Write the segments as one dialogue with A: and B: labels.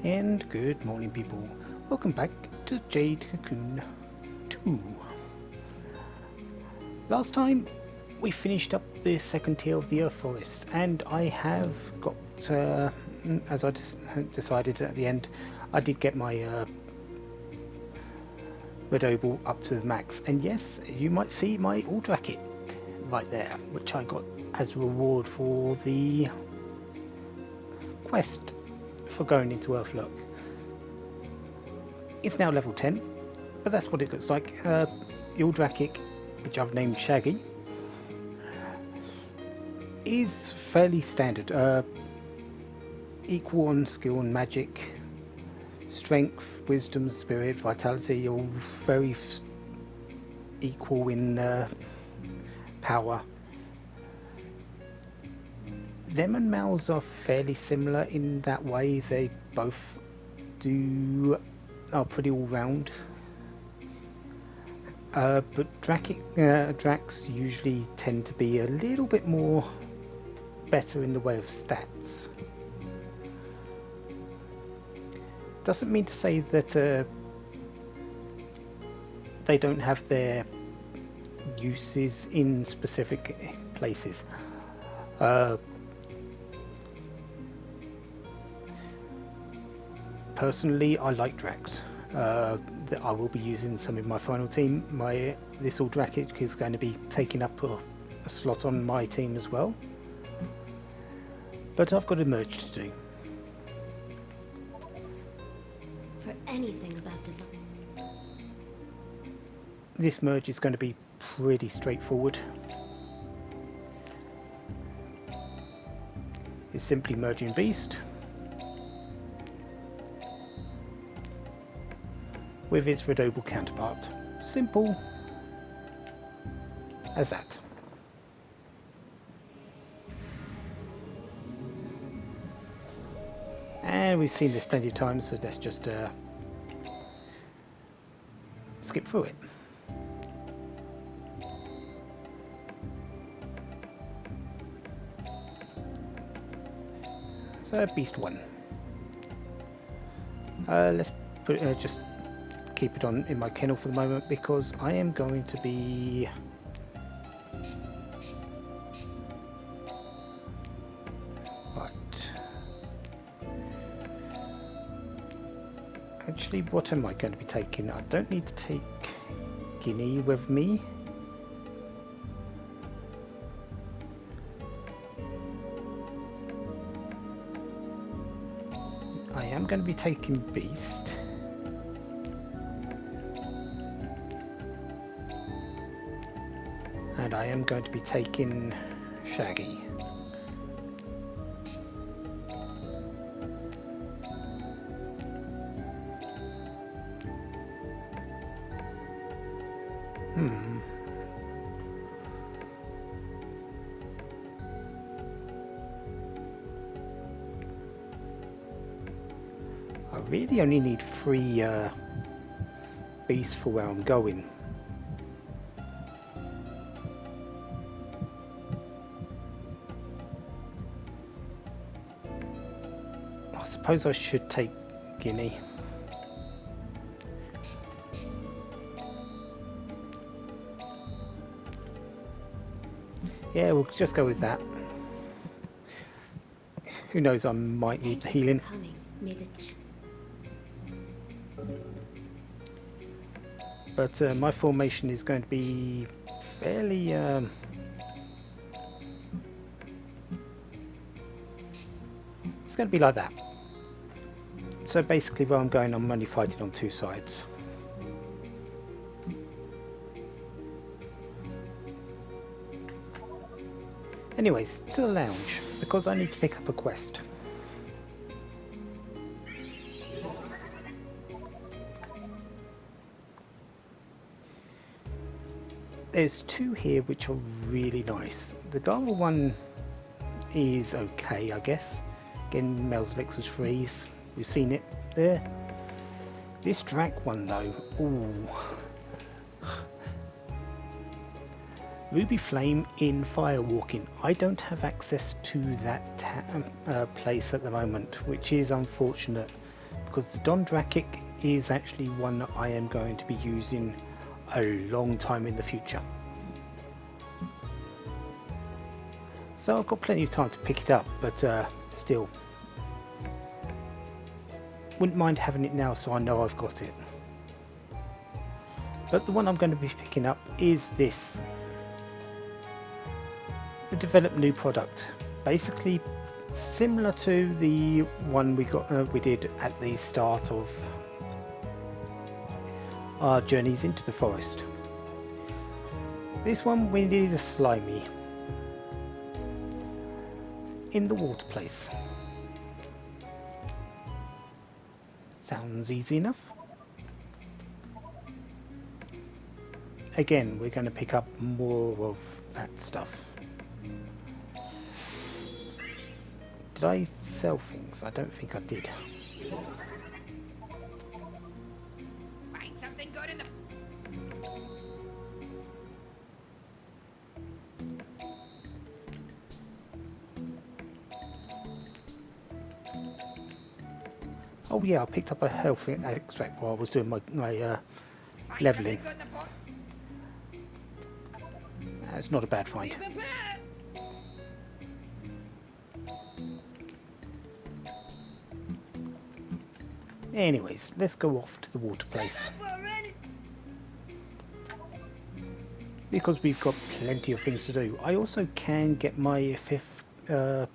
A: And good morning, people. Welcome back to Jade Cocoon 2. Last time we finished up the second tier of the Earth Forest, and I have got, as I decided at the end, I did get my red opal up to the max. And yes, you might see my Uldracket right there, which I got as reward for the quest for going into Earthlock. It's now level 10, but that's what it looks like. The Uldrakic, which I've named Shaggy, is fairly standard. Equal on skill and magic, strength, wisdom, spirit, vitality, all very equal in power. Them and Mals are fairly similar in that way. They both are pretty all round. But Dracs usually tend to be a little bit more better in the way of stats. Doesn't mean to say that they don't have their uses in specific places. Personally, I like Dracs. That I will be using some in my final team. This Uldrakic is going to be taking up a slot on my team as well. But I've got a merge to do.
B: For anything about
A: This merge is going to be pretty straightforward. It's simply merging Beast with its red opal counterpart. Simple as that. And we've seen this plenty of times, so let's just skip through it. So Beast 1. Let's put just keep it on in my kennel for the moment, because I am going to be actually, what am I going to be taking? I don't need to take Guinea with me. I am going to be taking Beast. And I am going to be taking Shaggy. I really only need 3 beasts for where I'm going. I suppose I should take Guinea. Yeah, we'll just go with that. Who knows, I might need the healing. But my formation is going to be fairly it's going to be like that. So basically where I'm going, I'm only fighting on 2 sides. Anyways, to the lounge, because I need to pick up a quest. There's 2 here which are really nice. The Gara one is okay, I guess. Again, Mel's Elixir's freeze. We've seen it there. This Drac one though, ooh. Ruby Flame in Firewalking. I don't have access to that place at the moment, which is unfortunate. because the Dondrakic is actually one that I am going to be using a long time in the future. So I've got plenty of time to pick it up, but still, wouldn't mind having it now so I know I've got it. But the one I'm going to be picking up is this, the develop new product, basically similar to the one we did at the start of our journeys into the forest. This one we need a slimy in the water place. Sounds easy enough. Again, we're going to pick up more of that stuff. Did I sell things? I don't think I did.
C: Find something good in the...
A: Oh yeah, I picked up a health extract while I was doing my leveling. That's not a bad find. Anyways, let's go off to the water place, because we've got plenty of things to do. I also can get my 5th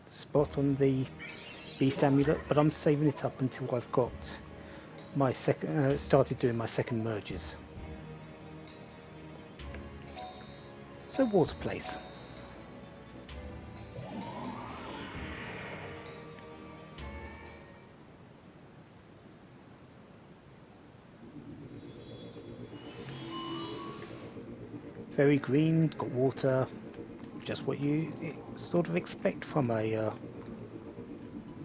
A: spot on the beast amulet, but I'm saving it up until I've got my second started doing my 2nd merges. So water place. Very green, got water, just what you sort of expect from a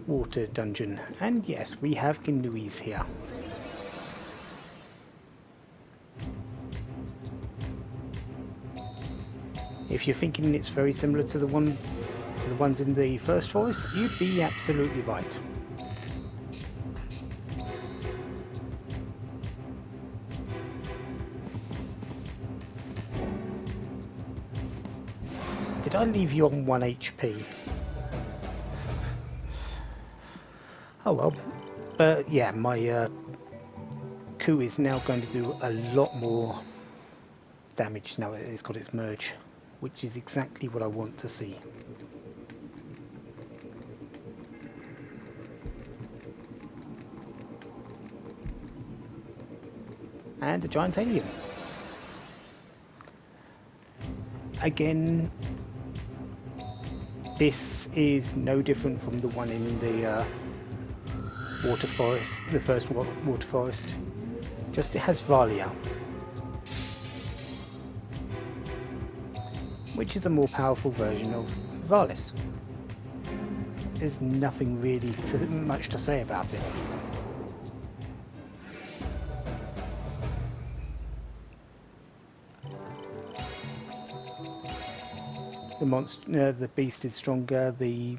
A: water dungeon. And yes, we have Gnuis here. If you're thinking it's very similar to the ones in the first forest, you'd be absolutely right. Did I leave you on 1 HP? Oh well. But yeah, my coup is now going to do a lot more damage now that it's got its merge, which is exactly what I want to see. And a giant alien. Again, this is no different from the one in the water forest, the first water forest. Just it has Valia, which is a more powerful version of Valis. There's nothing really much to say about it. The beast is stronger. The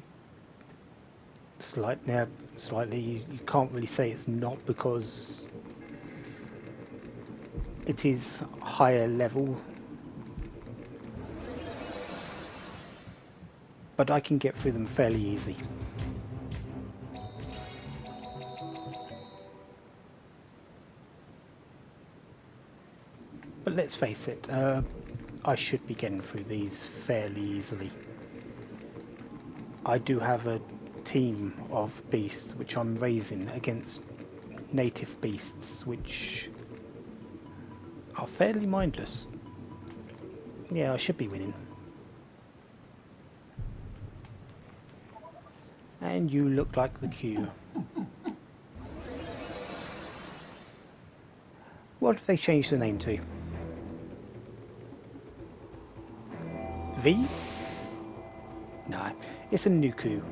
A: slightly, you can't really say it's not, because it is higher level. But I can get through them fairly easy. But let's face it, I should be getting through these fairly easily. I do have a team of beasts which I'm raising against native beasts which are fairly mindless. Yeah, I should be winning. And you look like the queue. What have they changed the name to? V? No, it's a Nuku.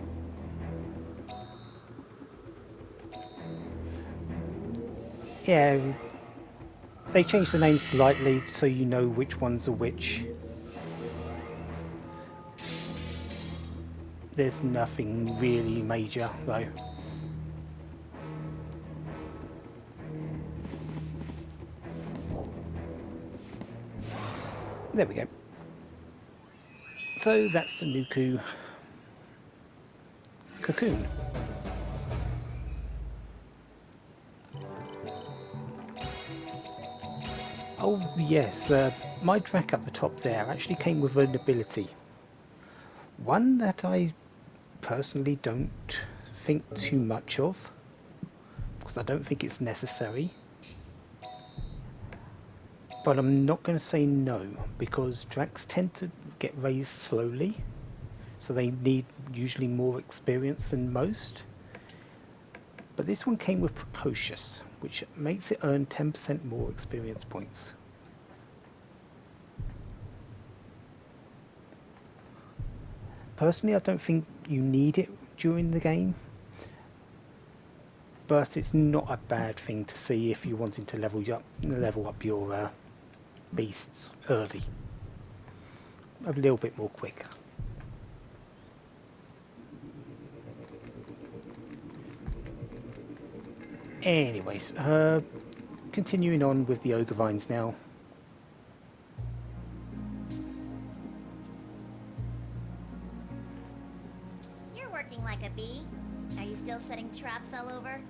A: Yeah, they changed the name slightly so you know which ones are which. There's nothing really major though. There we go. So that's the Nuku Cocoon. Oh yes, my track up the top there actually came with an ability. One that I personally don't think too much of, because I don't think it's necessary. But I'm not going to say no, because tracks tend to get raised slowly, so they need usually more experience than most. But this one came with Precocious, which makes it earn 10% more experience points. Personally, I don't think you need it during the game, but it's not a bad thing to see if you're wanting to level up your beasts early, a little bit more quick. Anyways, continuing on with the ogre vines now.
B: You're working like a bee. Are you still setting traps all over?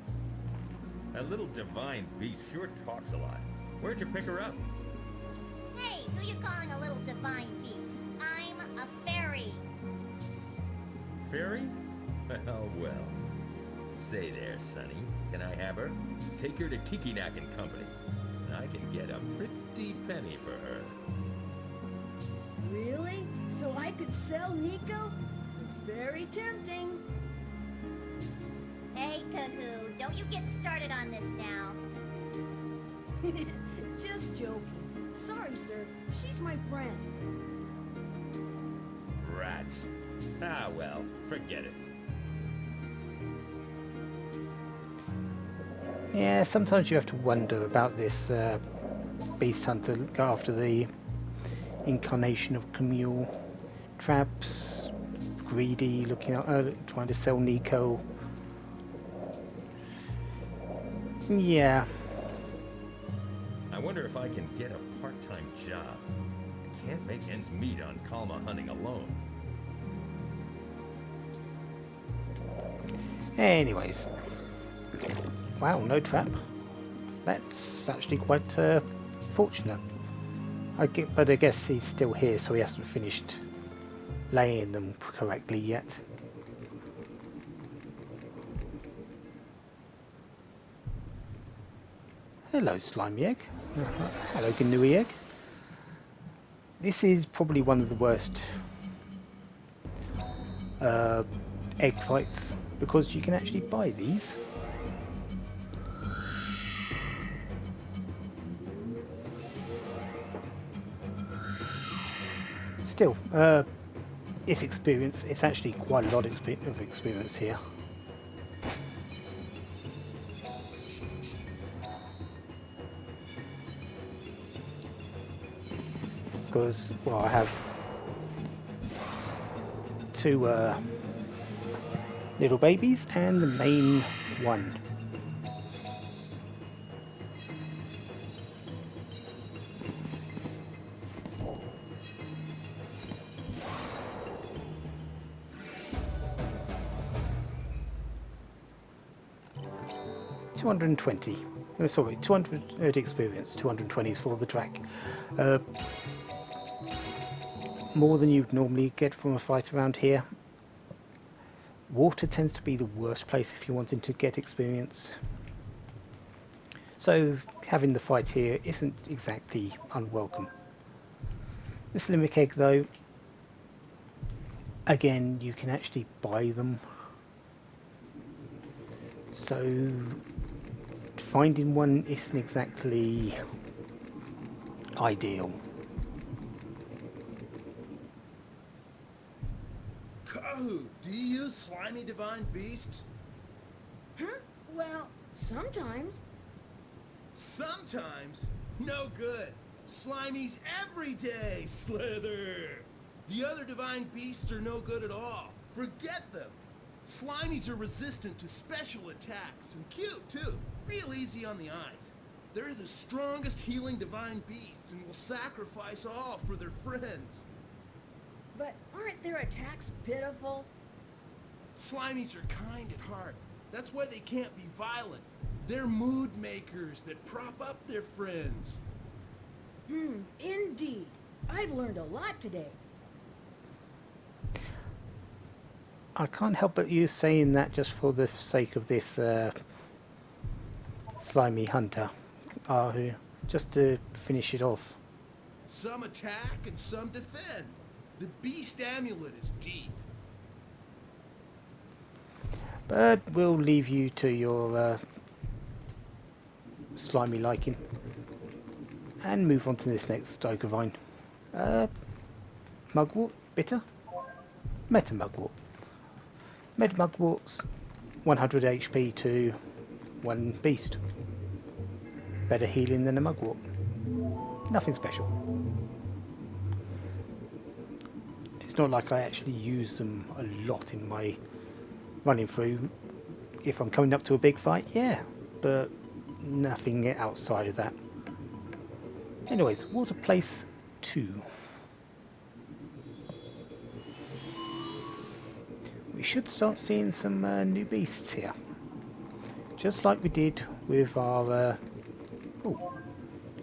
D: That little divine beast sure talks a lot. Where'd you pick her up?
B: Hey, who you calling a little divine beast? I'm a fairy.
D: Fairy? Well. Say there, Sonny. Can I have her? Take her to Kikinak and Company. I can get a pretty penny for her.
E: Really? So I could sell Nico? It's very tempting.
B: Hey, Cuckoo, don't you get started on this now.
E: Just joking. Sorry, sir. She's my friend.
D: Rats. Ah, well, forget it.
A: Yeah, sometimes you have to wonder about this beast hunter go after the incarnation of Camille. Traps, greedy, looking at trying to sell Nico. Yeah.
D: I wonder if I can get a part-time job. I can't make ends meet on Kalma hunting alone.
A: Anyways. Wow, no trap. That's actually quite fortunate. But I guess he's still here, so he hasn't finished laying them correctly yet. Hello, slimy egg. Hello, Ganui egg. This is probably one of the worst egg fights, because you can actually buy these. Still, it's experience. It's actually quite a lot of experience here. Because, well, I have two little babies and the main one. $220. Oh, sorry, 200 experience. 220 is for the track. More than you'd normally get from a fight around here. Water tends to be the worst place if you're wanting to get experience. So having the fight here isn't exactly unwelcome. This limerick egg though, again, you can actually buy them. So finding one isn't exactly ideal.
F: Kahu, do you use slimy divine beasts?
E: Huh? Well, sometimes.
F: Sometimes? No good. Slimy's every day, Slither. The other divine beasts are no good at all. Forget them. Slimies are resistant to special attacks and cute too. Real easy on the eyes. They're the strongest healing divine beasts and will sacrifice all for their friends.
E: But aren't their attacks pitiful?
F: Slimies are kind at heart. That's why they can't be violent. They're mood makers that prop up their friends.
E: Indeed. I've learned a lot today.
A: I can't help but you saying that just for the sake of this slimy hunter, just to finish it off.
F: Some attack and some defend. The beast amulet is deep.
A: But we'll leave you to your slimy liking and move on to this next Ogre Mugwort, bitter, Meta Mugwort. Meta Mugwort's 100 HP to 1 beast. Better healing than a Mugwort. Nothing special. It's not like I actually use them a lot in my running through. If I'm coming up to a big fight, yeah, but nothing outside of that. Anyways, Water Place 2. We should start seeing some new beasts here. Just like we did with our...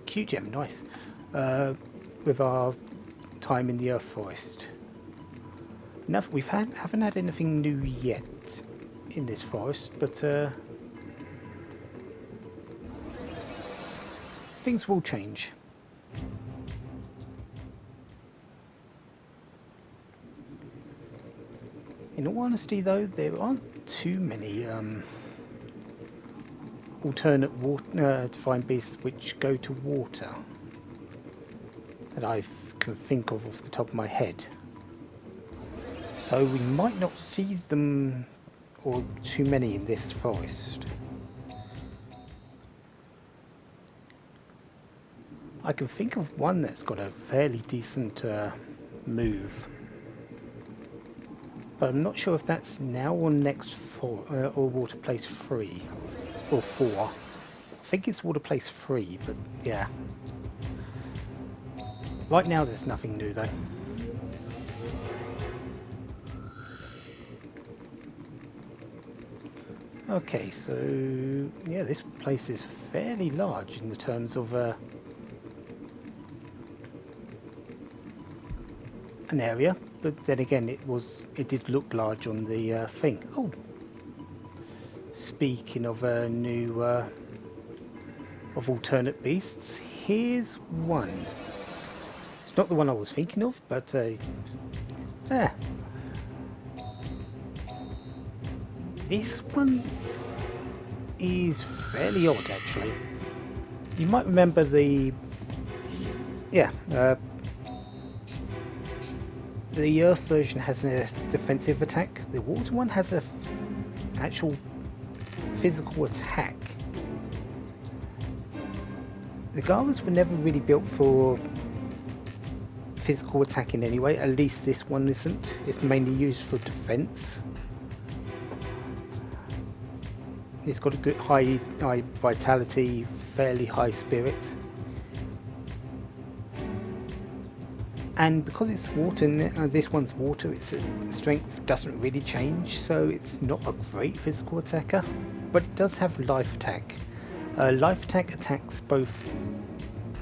A: cute gem, nice. With our time in the Earth Forest. We haven't had anything new yet in this forest, but things will change. In all honesty though, there aren't too many alternate water, divine beasts which go to water that I can think of off the top of my head. So we might not see them, or too many in this forest. I can think of one that's got a fairly decent move, but I'm not sure if that's now or next or Water Place 3 or 4. I think it's Water Place 3, but yeah. Right now there's nothing new though. Okay, so yeah, this place is fairly large in the terms of an area, but then again it did look large on the thing. Oh, speaking of new of alternate beasts, here's one. It's not the one I was thinking of, but this one is fairly odd actually. You might remember the Earth version has a defensive attack. The water one has a actual physical attack. The Garas were never really built for physical attacking anyway, at least this one isn't. It's mainly used for defense. It's got a good high vitality, fairly high spirit. And because it's water, this one's water, its strength doesn't really change, so it's not a great physical attacker, but it does have life attack. Life attack attacks both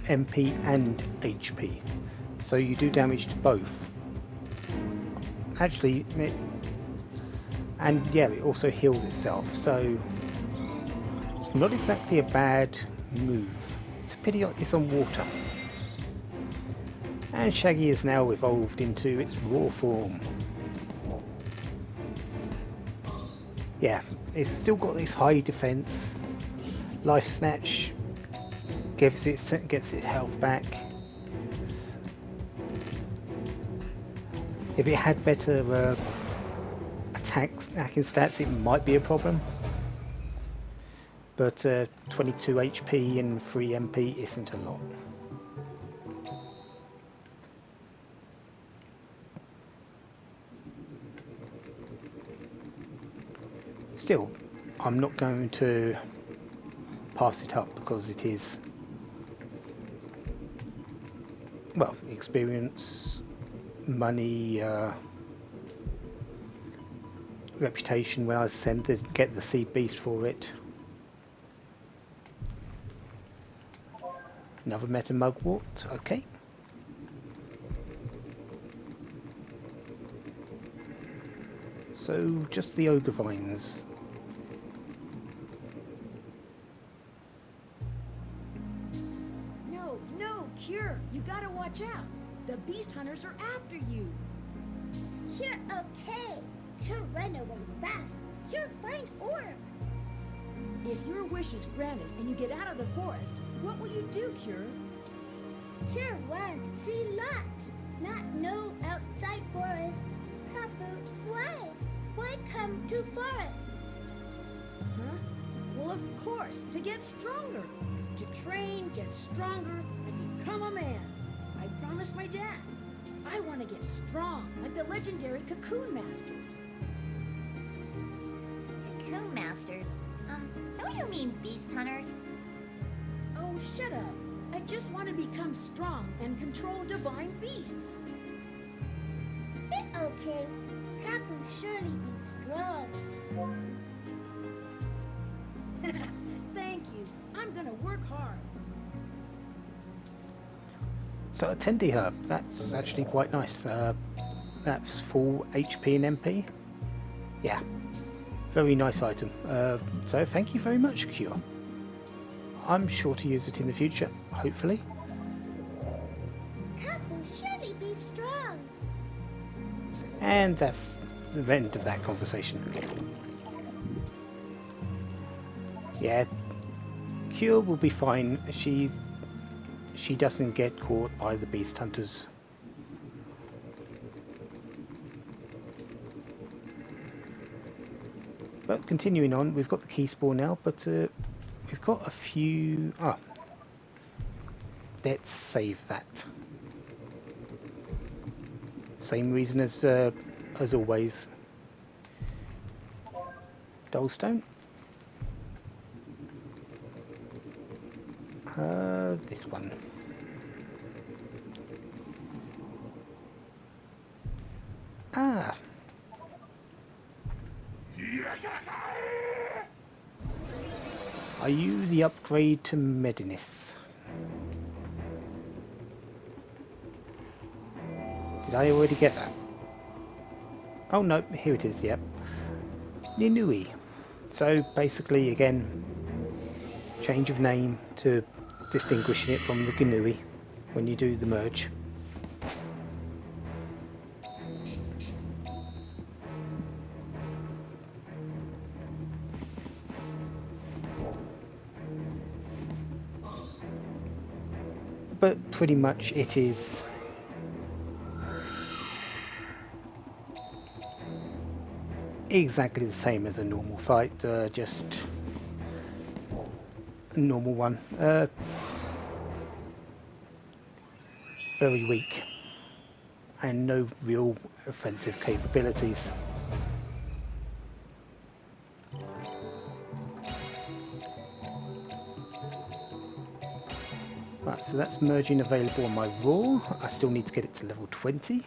A: MP and HP, so you do damage to both. Actually, and yeah, it also heals itself, so it's not exactly a bad move. It's a pity it's on water. And Shaggy is now evolved into its raw form. Yeah, it's still got this high defense. Life Snatch gets its health back. If it had better attacking stats, it might be a problem. But 22 HP and 3 MP isn't a lot. Still, I'm not going to pass it up because it is, well, experience, money, reputation. When I send to get the seed beast for it. Another meta mugwort, okay. So just the ogre vines.
E: No, Cure, you gotta watch out. The beast hunters are after you.
B: You're okay. You'll run away fast. You'll find orb.
E: If your wish is granted and you get out of the forest, what will you do, Cure?
B: You're one. See lots. Not no outside forest. Kapu, why? Why come to forest?
E: Huh? Well, of course, to get stronger. To train, get stronger, and become a man. I promised my dad. I want to get strong, like the legendary Cocoon Masters.
B: Cocoon masters? Don't you mean beast hunters?
E: Oh, shut up. I just want to become strong and control divine beasts.
B: It's okay. Kapu surely be strong.
E: Thank you. I'm gonna work hard.
A: So a Tendy Herb, that's actually quite nice. That's full HP and MP. Yeah, very nice item. So thank you very much, Cure. I'm sure to use it in the future, hopefully.
B: Kapu surely be strong.
A: And that's the end of that conversation. Yeah, Cure will be fine. She doesn't get caught by the beast hunters. But continuing on, we've got the key spore now, but we've got a few... let's save that. Same reason as always. Dullstone. This one. Ah. Are you the upgrade to Medinith? Did I already get that? Oh no, here it is, yep. Ninui. So basically again, change of name to distinguishing it from the Gnui when you do the merge. But pretty much it is exactly the same as a normal fight, just a normal one. Very weak and no real offensive capabilities. Right, so that's merging available on my raw. I still need to get it to level 20.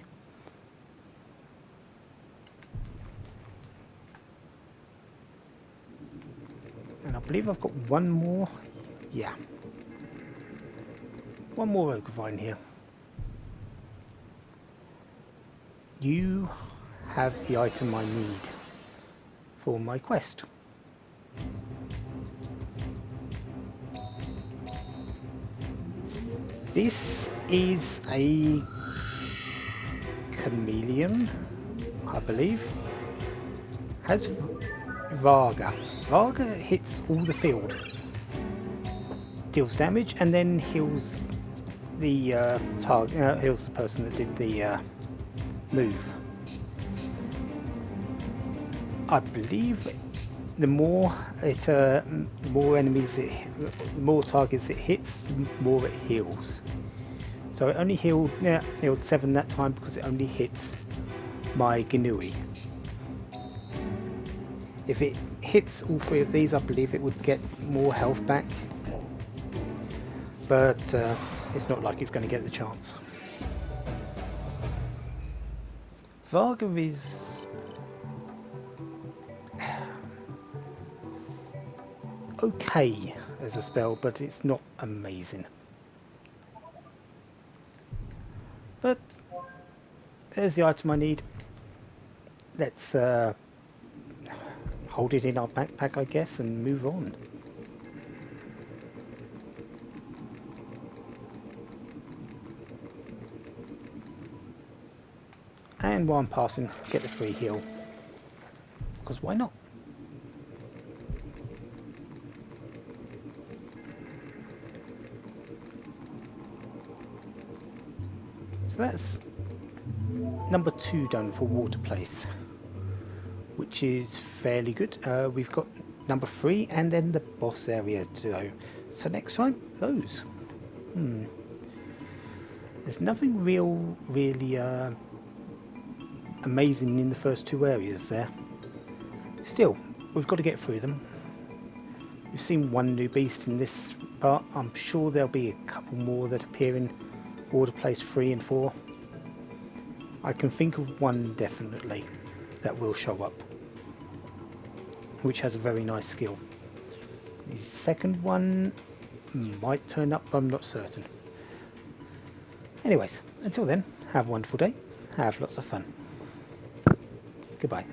A: And I believe I've got one more. Yeah. One more ogre vine here. You have the item I need for my quest. This is a chameleon, I believe. Has Varga. Varga hits all the field, deals damage, and then heals the target. Heals the person that did the move. I believe the more more targets it hits, the more it heals. So it only healed 7 that time because it only hits my Gnui. If it hits all three of these, I believe it would get more health back. But it's not like it's going to get the chance. Varga is okay as a spell, but it's not amazing. But there's the item I need. Let's hold it in our backpack, I guess, and move on. And while I'm passing, get the free heal. Because why not? So that's number 2 done for Water Place, which is fairly good. We've got number 3 and then the boss area to go. So next time, those. There's nothing really amazing in the first 2 areas there. Still, we've got to get through them. We've seen one new beast in this part. I'm sure there'll be a couple more that appear in Water Place 3 and 4. I can think of one definitely that will show up, which has a very nice skill. The second one might turn up, but I'm not certain. Anyways, until then, have a wonderful day, have lots of fun. Goodbye.